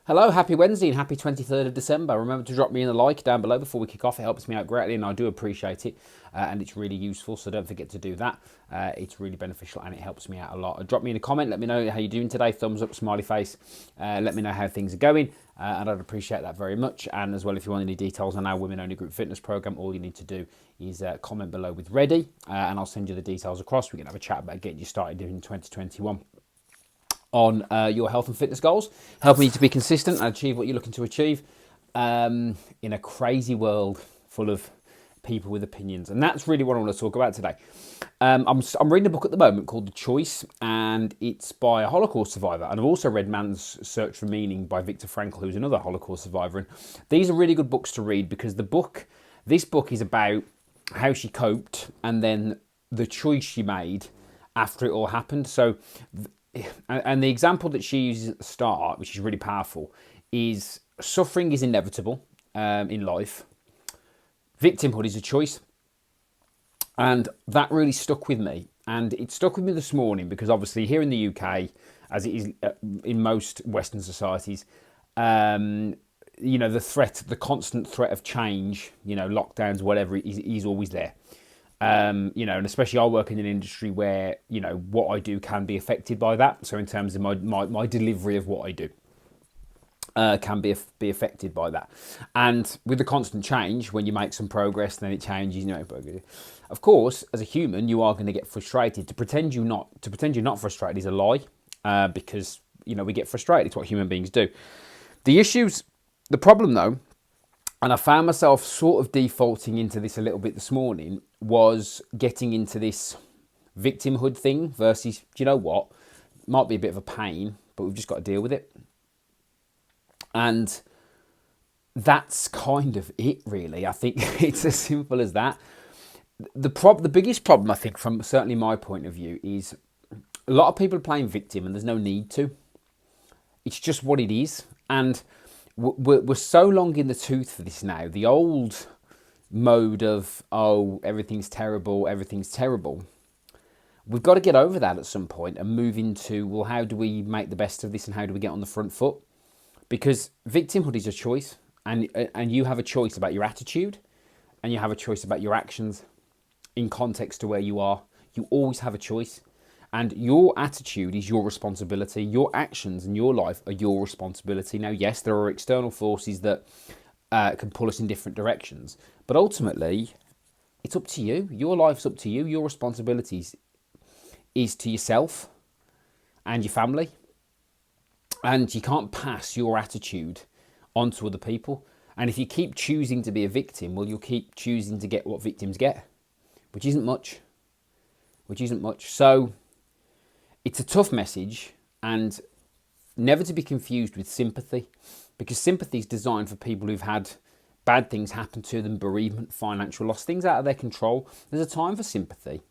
Hello, happy Wednesday and happy 23rd of December. Remember to drop me in a like down below before we kick off. It helps me out greatly and I do appreciate it. And it's really useful, so don't forget to do that. It's really beneficial and it helps me out a lot. Drop me in a comment, let me know how you're doing today. Thumbs up, smiley face. Let me know how things are going. And I'd appreciate that very much. And as well, if you want any details on our women only group fitness program, all you need to do is comment below with ready and I'll send you the details across. We can have a chat about getting you started in 2021. On your health and fitness goals, helping you to be consistent and achieve what you're looking to achieve in a crazy world full of people with opinions. And that's really what I want to talk about today. I'm reading a book at the moment called The Choice, and it's by a Holocaust survivor. And I've also read Man's Search for Meaning by Viktor Frankl, who's another Holocaust survivor. And these are really good books to read because this book is about how she coped and then the choice she made after it all happened. So, and the example that she uses at the start, which is really powerful, is suffering is inevitable in life. Victimhood is a choice. And that really stuck with me. And it stuck with me this morning because obviously here in the UK, as it is in most Western societies, the constant threat of change, lockdowns, whatever, is always there. And especially I work in an industry where, what I do can be affected by that. So in terms of my delivery of what I do can be affected by that. And with the constant change, when you make some progress, then it changes, Of course, as a human, you are going to get frustrated. To pretend you're not frustrated is a lie because, we get frustrated. It's what human beings do. The problem though, and I found myself sort of defaulting into this a little bit this morning, was getting into this victimhood thing versus, do you know what? Might be a bit of a pain, but we've just got to deal with it. And that's kind of it, really. I think it's as simple as that. The biggest problem, I think, from certainly my point of view, is a lot of people are playing victim and there's no need to. It's just what it is. And we're so long in the tooth for this now. The old mode of, everything's terrible. We've got to get over that at some point and move into, well, how do we make the best of this and how do we get on the front foot? Because victimhood is a choice, and you have a choice about your attitude and you have a choice about your actions in context to where you are. You always have a choice. And your attitude is your responsibility. Your actions in your life are your responsibility. Now, yes, there are external forces that can pull us in different directions. But ultimately, it's up to you. Your life's up to you. Your responsibilities is to yourself and your family. And you can't pass your attitude onto other people. And if you keep choosing to be a victim, well, you'll keep choosing to get what victims get, which isn't much. So it's a tough message, and never to be confused with sympathy, because sympathy is designed for people who've had bad things happen to them, bereavement, financial loss, things out of their control. There's a time for sympathy.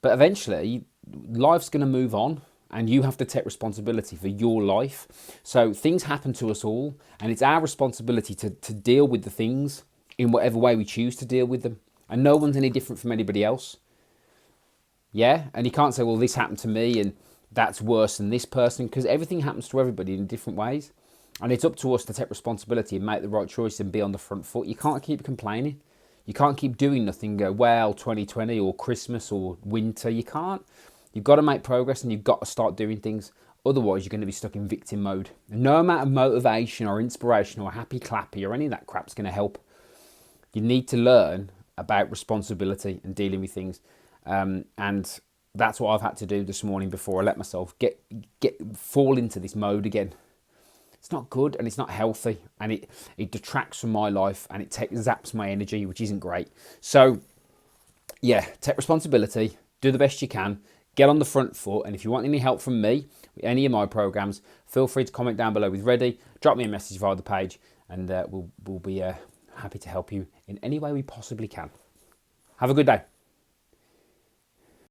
But eventually, life's going to move on, and you have to take responsibility for your life. So things happen to us all, and it's our responsibility to deal with the things in whatever way we choose to deal with them. And no one's any different from anybody else. Yeah, and you can't say, well, this happened to me and that's worse than this person, because everything happens to everybody in different ways. And it's up to us to take responsibility and make the right choice and be on the front foot. You can't keep complaining. You can't keep doing nothing and go, well, 2020 or Christmas or winter. You can't. You've got to make progress and you've got to start doing things. Otherwise, you're going to be stuck in victim mode. And no amount of motivation or inspiration or happy clappy or any of that crap's going to help. You need to learn about responsibility and dealing with things. And that's what I've had to do this morning before I let myself fall into this mode again. It's not good and it's not healthy, and it detracts from my life and it zaps my energy, which isn't great. So yeah, take responsibility, do the best you can, get on the front foot. And if you want any help from me with any of my programs, feel free to comment down below with ready, drop me a message via the page, and we'll be happy to help you in any way we possibly can. Have a good day.